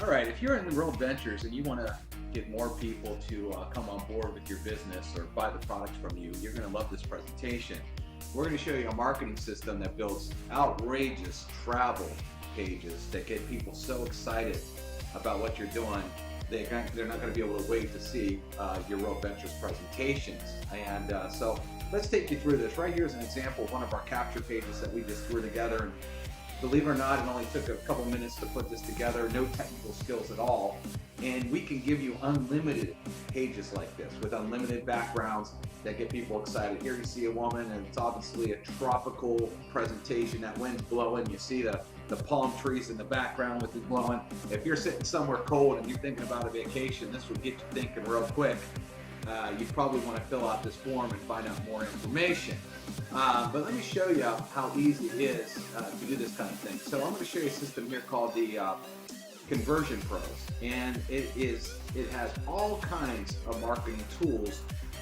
All right, if you're in the World Ventures and you want to get more people to come on board with your business or buy the products from you, you're going to love this presentation. We're going to show you a marketing system that builds outrageous travel pages that get people so excited about what you're doing, they're not going to be able to wait to see your World Ventures presentations. And so let's take you through this. Right here is an example of one of our capture pages that we just threw together. And believe it or not, it only took a couple minutes to put this together, no technical skills at all. And we can give you unlimited pages like this with unlimited backgrounds that get people excited. Here you see a woman, and it's obviously a tropical presentation. That wind's blowing. You see the palm trees in the background with it blowing. If you're sitting somewhere cold and you're thinking about a vacation, this would get you thinking real quick. You probably want to fill out this form and find out more information. But let me show you how easy it is to do this kind of thing. So I'm going to show you a system here called the Conversion Pros, and it has all kinds of marketing tools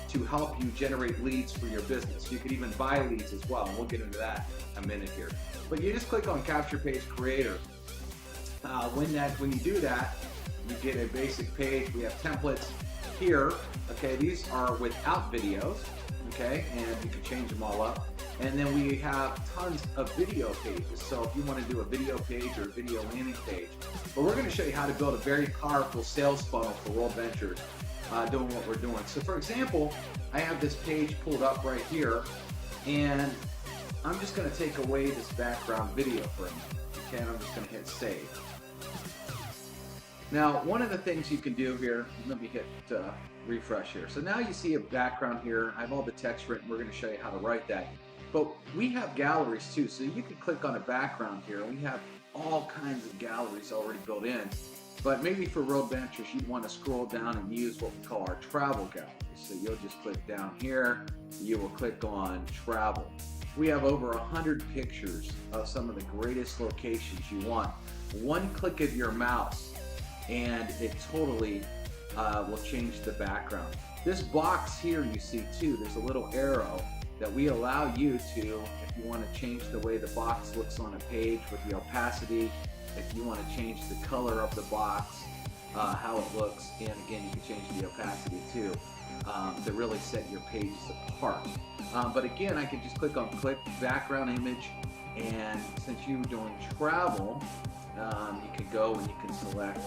to help you generate leads for your business. You can even buy leads as well, and we'll get into that in a minute here. But you just click on Capture Page Creator. When you do that, you get a basic page. We have templates here. Okay, these are without videos. Okay, and you can change them all up. And then we have tons of video pages. So if you want to do a video page or a video landing page, but we're going to show you how to build a very powerful sales funnel for World Ventures doing what we're doing. So for example, I have this page pulled up right here, and I'm just going to take away this background video for a minute. Okay, and I'm just going to hit save. Now, one of the things you can do here, let me hit refresh here. So now you see a background here. I have all the text written. We're going to show you how to write that. But we have galleries too. So you can click on a background here. We have all kinds of galleries already built in. But maybe for World Ventures, you want to scroll down and use what we call our travel gallery. So you'll just click down here. You will click on travel. We have over 100 pictures of some of the greatest locations you want. One click of your mouse, and it totally will change the background. This box here you see too, there's a little arrow that we allow you to, if you want to change the way the box looks on a page with the opacity, if you want to change the color of the box, how it looks, and again you can change the opacity too to really set your pages apart. But again, I can just click on background image, and since you're doing travel, you can go and you can select,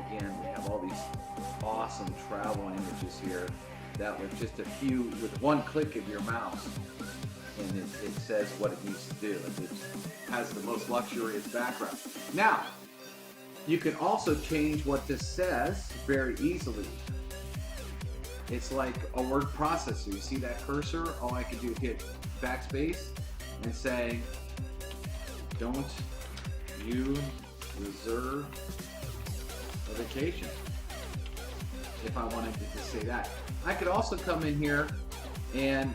again, we have all these awesome travel images here that with just with one click of your mouse, and it says what it needs to do. It has the most luxurious background. Now, you can also change what this says very easily. It's like a word processor. You see that cursor? All I can do is hit backspace and say, don't you reserve a vacation, if I wanted to just say that. I could also come in here, and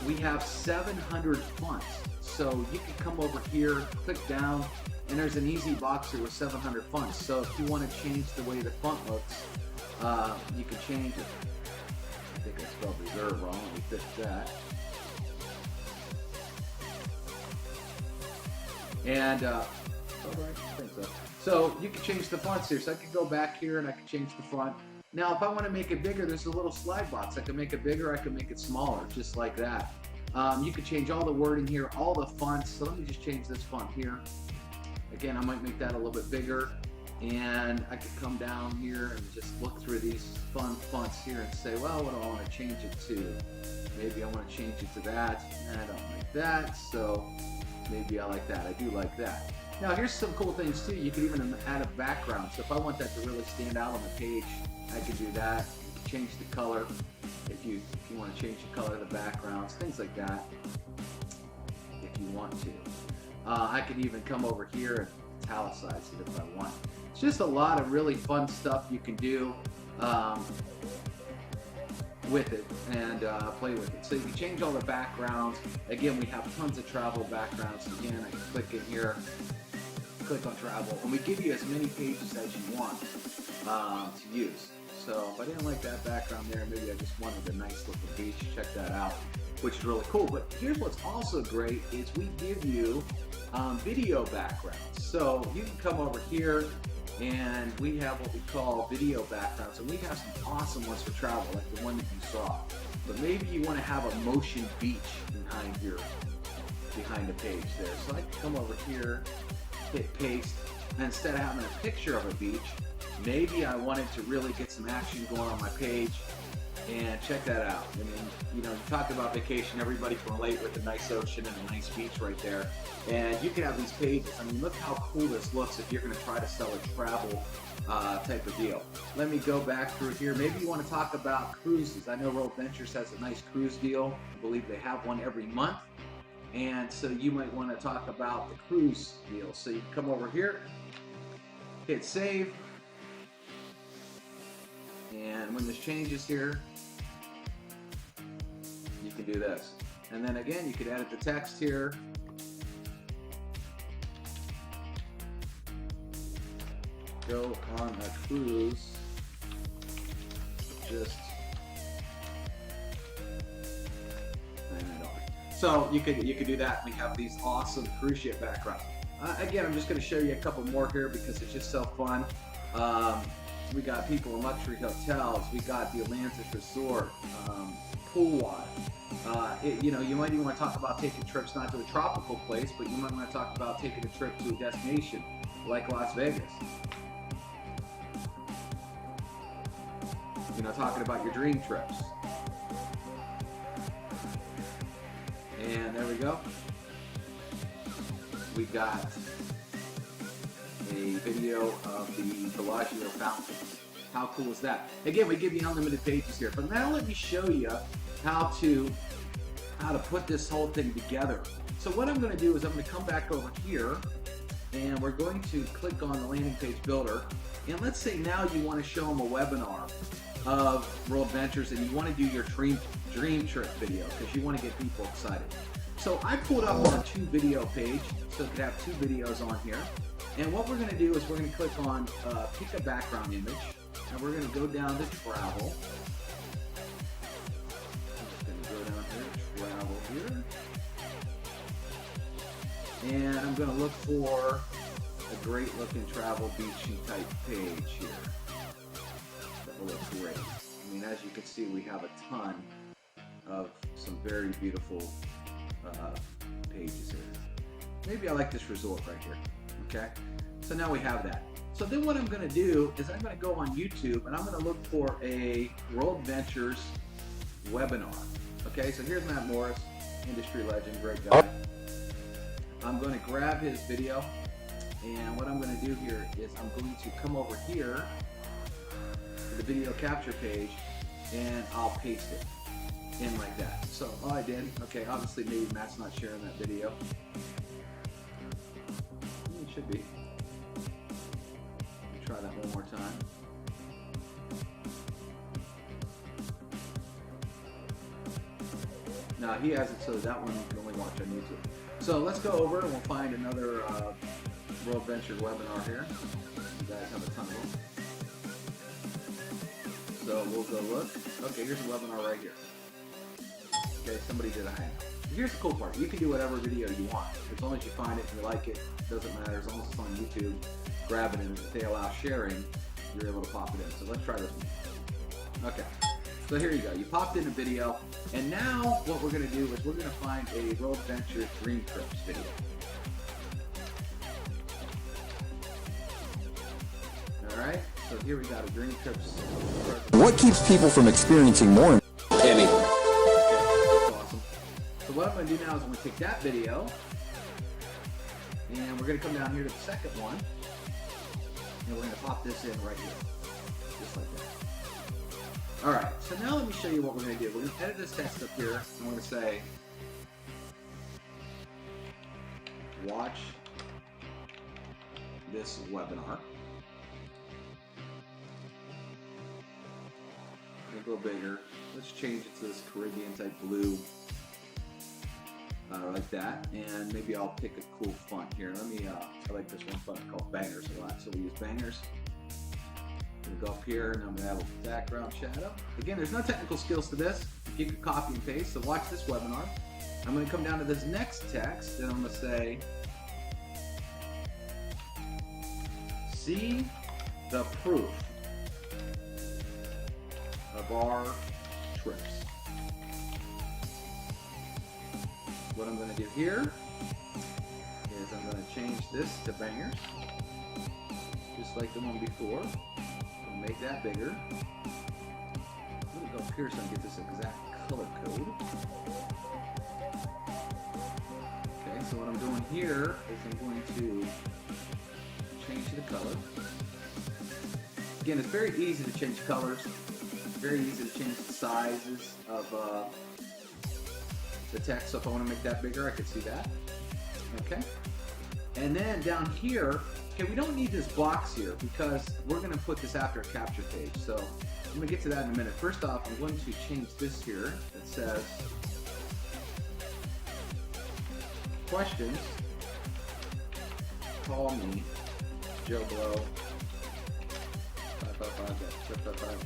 we have 700 fonts. So you can come over here, click down, and there's an easy box here with 700 fonts. So if you want to change the way the font looks, you can change it. I think I spelled reserve wrong. Let me fix that. And so you can change the fonts here. So I can go back here and I can change the font. Now, if I want to make it bigger, there's a little slide box. I can make it bigger, I can make it smaller, just like that. You can change all the wording here, all the fonts. So let me just change this font here. Again, I might make that a little bit bigger. And I could come down here and just look through these fun fonts here and say, well, what do I want to change it to? Maybe I want to change it to that. I don't like that, so maybe I like that. I do like that. Now, here's some cool things too. You can even add a background. So if I want that to really stand out on the page, I can do that. You can change the color if you want to change the color of the backgrounds, things like that, if you want to. I can even come over here and italicize it if I want. It's just a lot of really fun stuff you can do with it and play with it. So you can change all the backgrounds. Again, we have tons of travel backgrounds. Again, I can click in here, click on travel, and we give you as many pages as you want to use. So if I didn't like that background there, maybe I just wanted a nice looking page. Check that out, which is really cool. But here's what's also great is we give you video backgrounds. So you can come over here and we have what we call video backgrounds, and we have some awesome ones for travel, like the one that you saw. But maybe you want to have a motion beach behind the page there. So I can come over here, hit paste, and instead of having a picture of a beach, maybe I wanted to really get some action going on my page. And check that out. I mean, you know, you talk about vacation, everybody can relate with a nice ocean and a nice beach right there. And you can have these pages. I mean, look how cool this looks if you're going to try to sell a travel type of deal. Let me go back through here. Maybe you want to talk about cruises. I know World Ventures has a nice cruise deal. I believe they have one every month. And so you might want to talk about the cruise deal. So you come over here, hit save. And when this changes here, you can do this. And then again, you could edit the text here. Go on a cruise. Just so you could do that. We have these awesome cruise ship backgrounds. Again, I'm just going to show you a couple more here because it's just so fun. We got people in luxury hotels. We got the Atlantis Resort, pool water. You know, you might even want to talk about taking trips not to a tropical place, but you might want to talk about taking a trip to a destination like Las Vegas. You know, talking about your dream trips. And there we go. We got a video of the Bellagio fountain. How cool is that? Again, we give you unlimited pages here, but now let me show you how to put this whole thing together. So what I'm going to do is I'm going to come back over here, and we're going to click on the landing page builder. And let's say now you want to show them a webinar of World Ventures, and you want to do your dream trip video because you want to get people excited. So I pulled up on a 2 video page, so it could have 2 videos on here. And what we're going to do is we're going to click on pick a background image, and we're going to go down to travel. I'm just going to go down here, travel here. And I'm going to look for a great looking travel beachy type page here. That will look great. I mean, as you can see, we have a ton of some very beautiful pages here. Maybe I like this resort right here. Okay, so now we have that. So then what I'm going to do is I'm going to go on YouTube and I'm going to look for a World Ventures webinar. Okay, so here's Matt Morris, industry legend, great guy. I'm going to grab his video, and what I'm going to do here is I'm going to come over here to the video capture page, and I'll paste it in like that. So all I did, okay, obviously maybe Matt's not sharing that video. It should be. Let me try that one more time. No, he has it so that one you can only watch on YouTube. So let's go over and we'll find another World Venture webinar here. You guys have a ton of them. So we'll go look. Okay, here's a webinar right here. Okay, somebody did a hangout. Here's the cool part. You can do whatever video you want. As long as you find it and you like it, it doesn't matter. As long as it's on YouTube, grab it, and if they allow sharing, you're able to pop it in. So let's try this one. Okay, so here you go. You popped in a video, and now what we're going to do is we're going to find a World Venture Dream Trips video. Alright, so here we got a Dream Trips. What keeps people from experiencing more? Penny. So what I'm going to do now is I'm going to take that video, and we're going to come down here to the second one, and we're going to pop this in right here, just like that. Alright, so now let me show you what we're going to do. We're going to edit this text up here, and we're going to say, watch this webinar. Go bigger. Let's change it to this Caribbean type blue, like that, and maybe I'll pick a cool font here. Let me. I like this one font called Bangers a lot, so we use Bangers. I'm gonna go up here, and I'm gonna have a background shadow. Again, there's no technical skills to this. You can copy and paste. So watch this webinar. I'm gonna come down to this next text, and I'm gonna say, see the proof of our trips. What I'm going to do here is I'm going to change this to bangers, just like the one before. I'll make that bigger. I'm going to go up here so I can get this exact color code. Okay, so what I'm doing here is I'm going to change the color. Again, it's very easy to change colors. It's very easy to change the sizes of the text. So if I want to make that bigger, I could see that. Okay. And then down here, okay, we don't need this box here because we're going to put this after a capture page. So I'm going to get to that in a minute. First off, I'm going to change this here that says questions. Call me Joe Blow 555.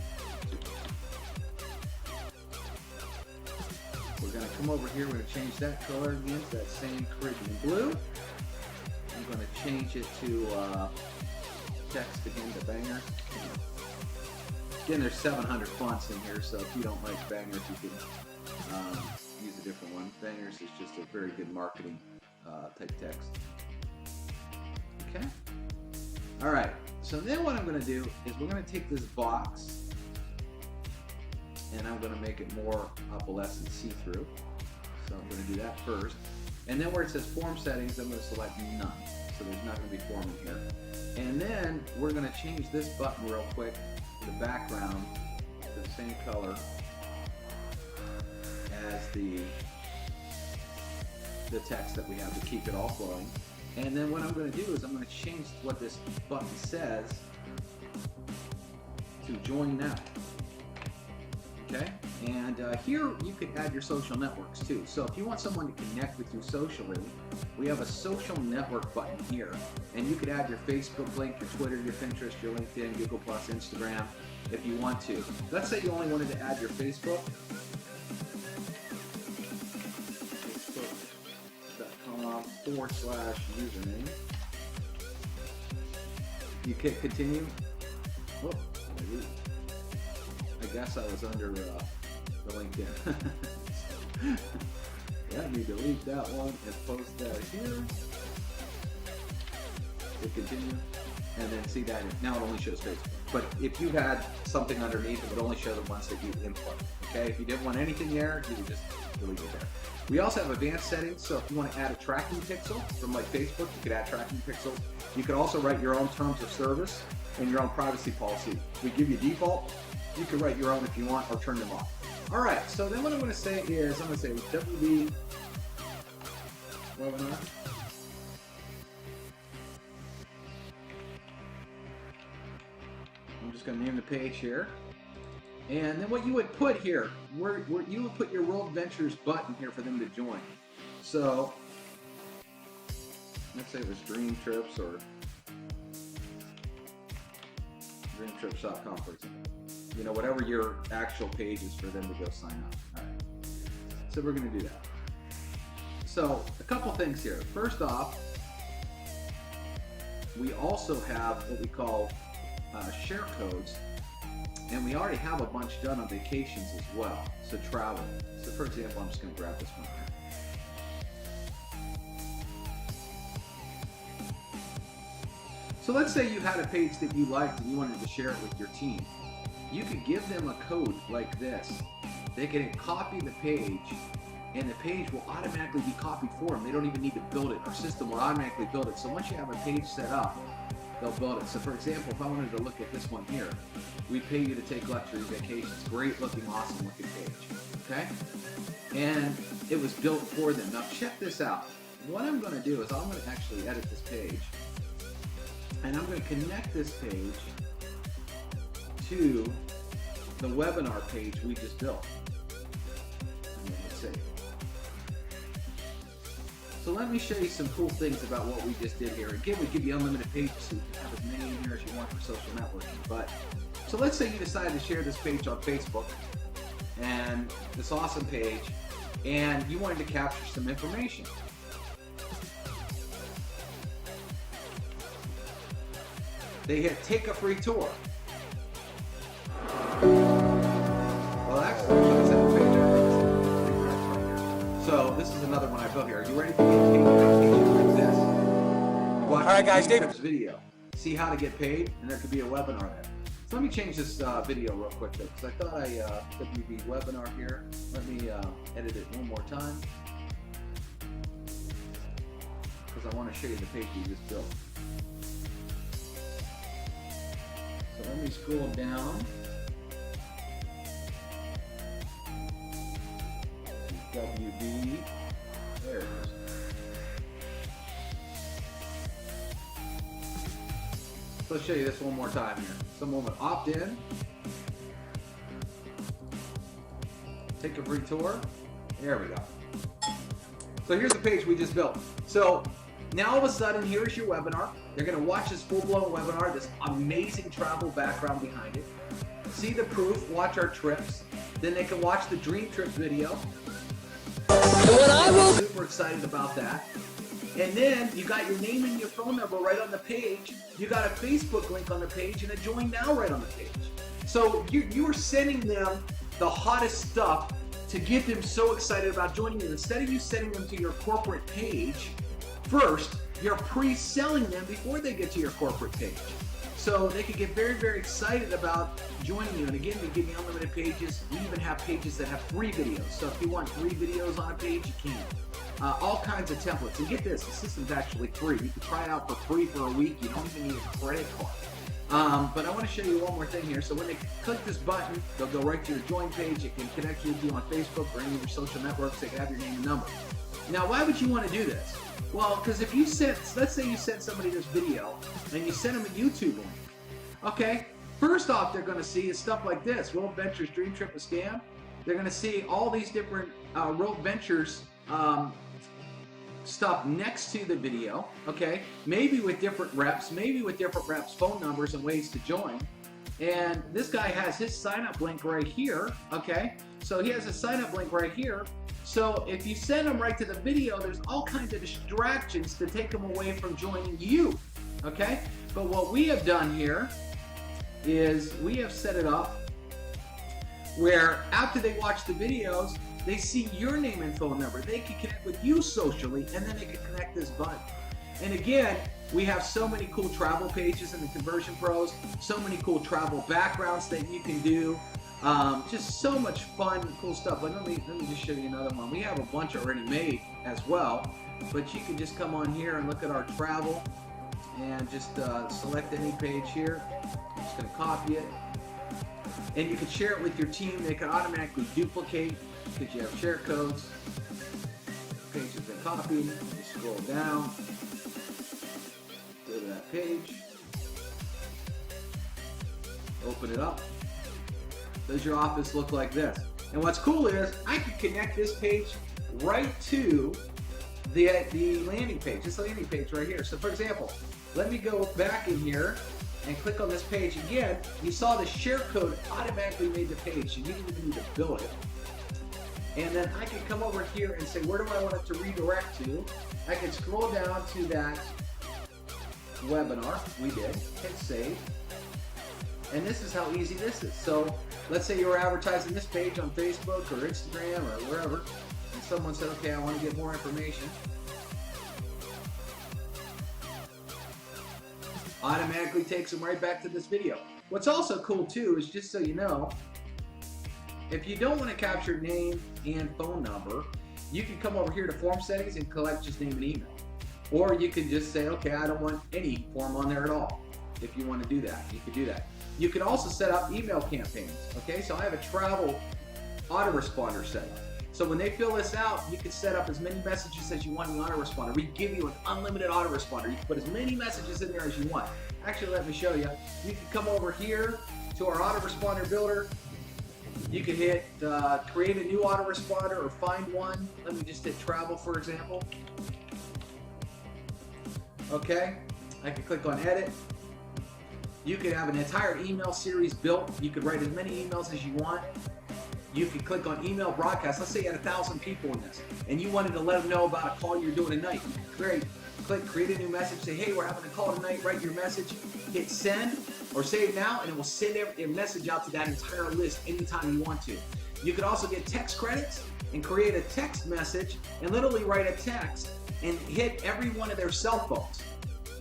We're going to come over here. We're going to change that color again to that same Caribbean blue. I'm going to change it to text again to bangers. Again, there's 700 fonts in here, so if you don't like bangers, you can use a different one. Bangers is just a very good marketing type text. Okay. All right. So then what I'm going to do is we're going to take this box and I'm going to make it more opalescent see-through. So I'm going to do that first. And then where it says form settings, I'm going to select none. So there's not going to be form in here. And then we're going to change this button real quick to the background to the same color as the text that we have to keep it all flowing. And then what I'm going to do is I'm going to change what this button says to join now. Okay, and here you can add your social networks too. So if you want someone to connect with you socially, we have a social network button here, and you could add your Facebook link, your Twitter, your Pinterest, your LinkedIn, Google+, Instagram, if you want to. Let's say you only wanted to add your Facebook. Facebook.com/username. You click continue. Whoop, I guess I was under the LinkedIn. Let me delete that one and post that here. Hit continue, and then see that now it only shows Facebook. But if you had something underneath, it would only show the ones that you input. Okay, if you didn't want anything there, you would just delete it there. We also have advanced settings, so if you want to add a tracking pixel from like Facebook, you could add tracking pixels. You could also write your own terms of service and your own privacy policy. We give you default. You can write your own if you want or turn them off. All right, so then what I'm going to say is, I'm going to say WB webinar. I'm just going to name the page here. And then what you would put here, where you would put your World Ventures button here for them to join. So, let's say it was Dream Trips or dreamtrips.com, for example. You know, whatever your actual page is for them to go sign up. All right. So we're going to do that. So a couple things here. First off, we also have what we call share codes, and we already have a bunch done on vacations as well. So travel. So for example, I'm just going to grab this one here. So let's say you had a page that you liked and you wanted to share it with your team. You could give them a code like this. They can copy the page, and the page will automatically be copied for them. They don't even need to build it. Our system will automatically build it. So once you have a page set up, they'll build it. So for example, if I wanted to look at this one here, we pay you to take luxury vacations. Great looking, awesome looking page. Okay? And it was built for them. Now check this out. What I'm going to do is I'm going to actually edit this page, and I'm going to connect this page to the webinar page we just built. Let's see. So let me show you some cool things about what we just did here. Again, we give you unlimited pages, so you can have as many in here as you want for social networking. But so let's say you decide to share this page on Facebook, and this awesome page, and you wanted to capture some information. they hit take a free tour. Well, actually, let's have a page. So this is another one I built here. Are you ready to get paid vacation like this? Watch All right, guys, David Tripp's video. See how to get paid, and there could be a webinar there. So let me change this video real quick though, because I thought WB webinar here. Let me edit it one more time, because I want to show you the page we just built. So let me scroll down. WB, there it is. So let's show you this one more time here. Someone would opt in, take a free tour. There we go. So here's the page we just built. So now all of a sudden, here's your webinar. They're going to watch this full-blown webinar, this amazing travel background behind it. See the proof, watch our trips. Then they can watch the Dream Trip video. Super excited about that. And then you got your name and your phone number right on the page. You got a Facebook link on the page and a join now right on the page. So you are sending them the hottest stuff to get them so excited about joining you. Instead of you sending them to your corporate page first, you're pre-selling them before they get to your corporate page. So they can get very, very excited about joining you. And again, we give you unlimited pages. We even have pages that have free videos. So if you want 3 videos on a page, you can. All kinds of templates. And get this, the system's actually free. You can try it out for free for a week. You don't even need a credit card. But I want to show you one more thing here. So when they click this button, they'll go right to your join page. It can connect with you on Facebook or any of your social networks. They can have your name and number. Now, why would you want to do this? Well, because if you sent, let's say you sent somebody this video and you send them a YouTube link. Okay, first off, they're going to see is stuff like this: World Ventures Dream Trip a Scam. They're going to see all these different World Ventures stuff next to the video. Okay, maybe with different reps, phone numbers and ways to join. And this guy has his sign-up link right here. Okay, so he has a sign-up link right here. So if you send them right to the video, there's all kinds of distractions to take them away from joining you. Okay, but what we have done here is we have set it up where after they watch the videos, they see your name and phone number. They can connect with you socially, and then they can connect this button. And again, we have so many cool travel pages in the Conversion Pros, so many cool travel backgrounds that you can do. Just so much fun, cool stuff. But let me just show you another one. We have a bunch already made as well, but you can just come on here and look at our travel and just select any page here. I'm just going to copy it. And you can share it with your team. They can automatically duplicate because you have share codes. The page has been copied. You scroll down. Go to that page. Open it up. Does your office look like this? And what's cool is I can connect this page right to the landing page. This landing page right here. So for example, let me go back in here and click on this page again. You saw the share code automatically made the page, so you didn't even need to build it. And then I can come over here and say, where do I want it to redirect to? I can scroll down to that webinar we did, hit save. And this is how easy this is. So let's say you were advertising this page on Facebook or Instagram or wherever, and someone said, okay, I want to get more information. Automatically takes them right back to this video. What's also cool too is, just so you know, if you don't want to capture name and phone number, you can come over here to form settings and collect just name and email. Or you can just say, okay, I don't want any form on there at all. If you want to do that, you can do that. You can also set up email campaigns. Okay, so I have a travel autoresponder set up. So when they fill this out, you can set up as many messages as you want in the autoresponder. We give you an unlimited autoresponder. You can put as many messages in there as you want. Actually, let me show you. You can come over here to our autoresponder builder. You can hit create a new autoresponder or find one. Let me just hit travel, for example. Okay, I can click on edit. You could have an entire email series built. You could write as many emails as you want. You could click on email broadcast. Let's say you had 1,000 people in this and you wanted to let them know about a call you're doing tonight. Great. click create a new message, say, hey, we're having a call tonight, write your message, hit send or save now, and it will send a message out to that entire list anytime you want to. You could also get text credits and create a text message and literally write a text and hit every one of their cell phones.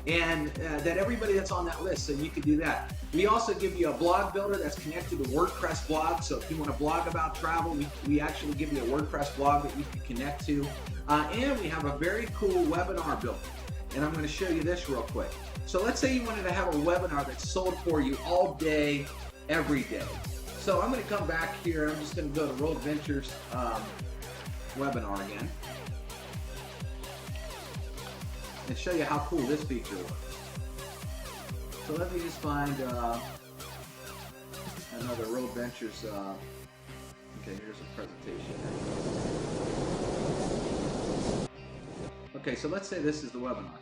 And that everybody that's on that list, so you can do that. We also give you a blog builder that's connected to WordPress blog, so if you want to blog about travel, we actually give you a WordPress blog that you can connect to. And we have a very cool webinar builder, and I'm going to show you this real quick. So let's say you wanted to have a webinar that's sold for you all day, every day. So I'm going to come back here, I'm just going to go to Road Ventures webinar again, and show you how cool this feature works. So let me just find another Road Ventures. Okay, here's a presentation. Okay, so let's say this is the webinar.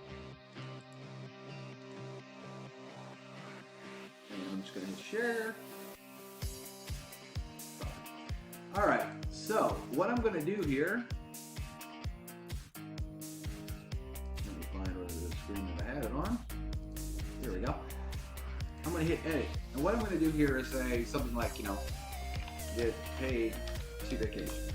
And I'm just going to hit share. All right, so what I'm going to do here. That I had it on. Here we go. I'm going to hit edit. And what I'm going to do here is say something like, you know, get paid to vacation.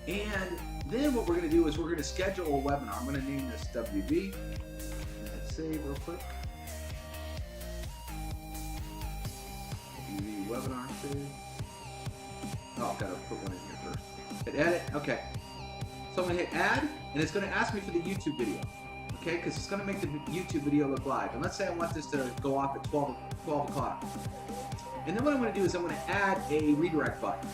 And then what we're going to do is we're going to schedule a webinar. I'm going to name this WV. Hit save real quick. WV webinar save. Oh, I've got to put one in here first. Hit edit. Okay. So I'm going to hit add, and it's going to ask me for the YouTube video, okay? Because it's going to make the YouTube video look live. And let's say I want this to go off at 12 o'clock. And then what I'm going to do is I'm going to add a redirect button.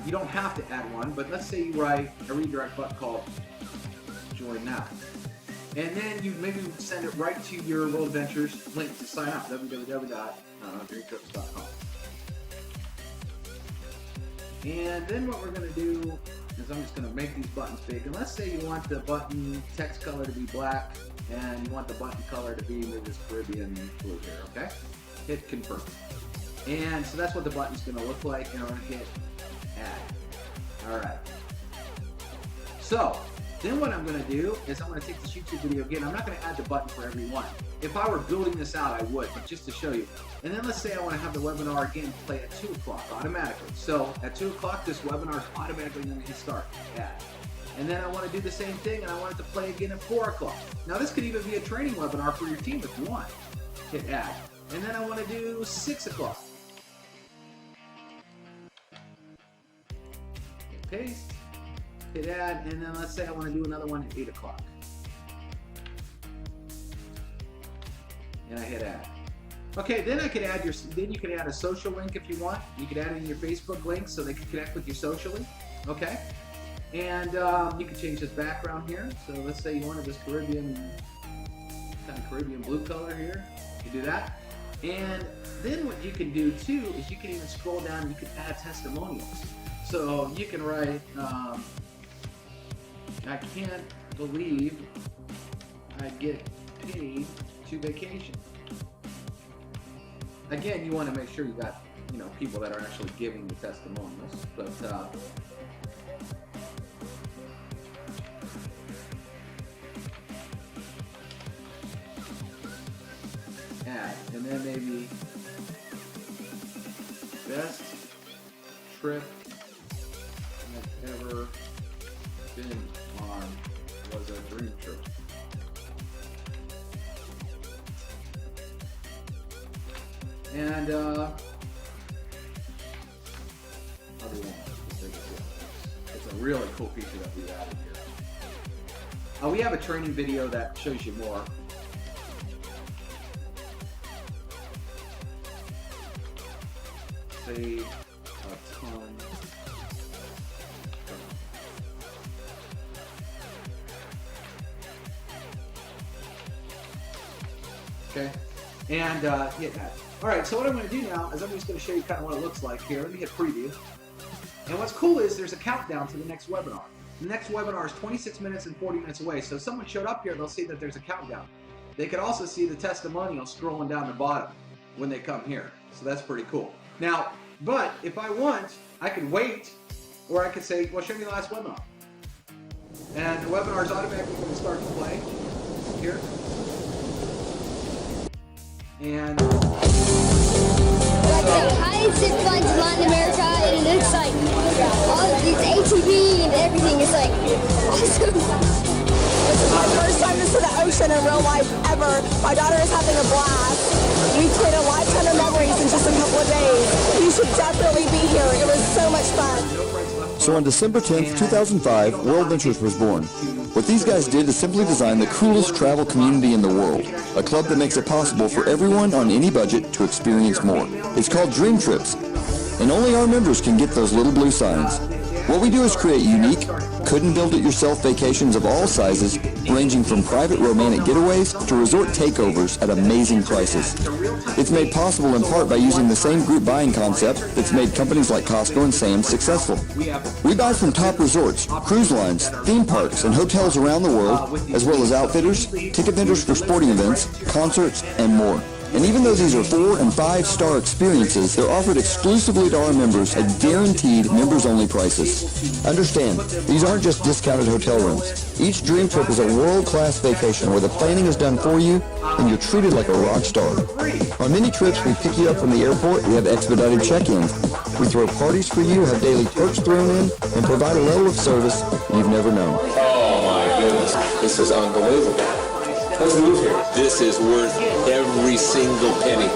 You don't have to add one, but let's say you write a redirect button called Join Now. And then you maybe send it right to your Road Ventures link to sign up, www.dreamtrips.com. And then what we're going to do is I'm just going to make these buttons big. And let's say you want the button text color to be black and you want the button color to be maybe this Caribbean blue here, okay? Hit confirm. And so that's what the button's going to look like, and I'm going to hit add. All right. So then what I'm going to do is I'm going to take this YouTube video again. I'm not going to add the button for every one. If I were building this out, I would, but just to show you. And then let's say I want to have the webinar again play at 2 o'clock automatically. So at 2 o'clock, this webinar is automatically going to hit start. Add. And then I want to do the same thing, and I want it to play again at 4 o'clock. Now this could even be a training webinar for your team if you want. Hit add. And then I want to do 6 o'clock. Hit paste. Hit add, and then let's say I want to do another one at 8 o'clock. And I hit add. Okay, then I could add then you can add a social link if you want. You could add it in your Facebook link so they can connect with you socially. Okay? And you can change this background here. So let's say you wanted this Caribbean, kind of Caribbean blue color here. You do that. And then what you can do too is you can even scroll down and you can add testimonials. So you can write, I can't believe I get paid to vacation. Again, you want to make sure you got, you know, people that are actually giving the testimonials, but add, and then maybe best trip I've ever been on was a dream trip. And I'll do one. It's a really cool feature that we added here. We have a training video that shows you more. Save a ton. Okay, and hit that. All right, so what I'm going to do now is I'm just going to show you kind of what it looks like here. Let me hit preview. And what's cool is there's a countdown to the next webinar. The next webinar is 26 minutes and 40 minutes away. So if someone showed up here, they'll see that there's a countdown. They could also see the testimonial scrolling down the bottom when they come here. So that's pretty cool. Now, but if I want, I could wait, or I could say, well, show me the last webinar. And the webinar is automatically going to start to play here. And like the highest zip lines in Latin America, and it's like all of these ATV and everything is like awesome. This is my first time to see the ocean in real life ever. My daughter is having a blast. We've created a lifetime of memories in just a couple of days. You should definitely be here. It was so much fun. So on December 10th, 2005, World Ventures was born. What these guys did is simply design the coolest travel community in the world, a club that makes it possible for everyone on any budget to experience more. It's called Dream Trips, and only our members can get those little blue signs. What we do is create unique, couldn't-build-it-yourself vacations of all sizes, ranging from private romantic getaways to resort takeovers at amazing prices. It's made possible in part by using the same group buying concept that's made companies like Costco and Sam's successful. We buy from top resorts, cruise lines, theme parks, and hotels around the world, as well as outfitters, ticket vendors for sporting events, concerts, and more. And even though these are 4- and 5-star experiences, they're offered exclusively to our members at guaranteed members-only prices. Understand, these aren't just discounted hotel rooms. Each dream trip is a world-class vacation where the planning is done for you and you're treated like a rock star. On many trips, we pick you up from the airport, we have expedited check-ins. We throw parties for you, have daily perks thrown in, and provide a level of service you've never known. Oh my goodness, this is unbelievable. Let's move here. This is worth every single penny.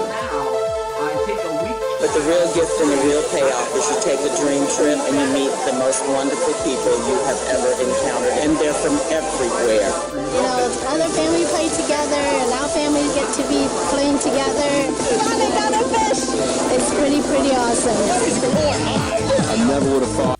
But the real gift and the real payoff is you take a dream trip and you meet the most wonderful people you have ever encountered, and they're from everywhere. You know, other families play together, and our families get to be playing together. Fun and fish. It's pretty awesome. I never would have thought.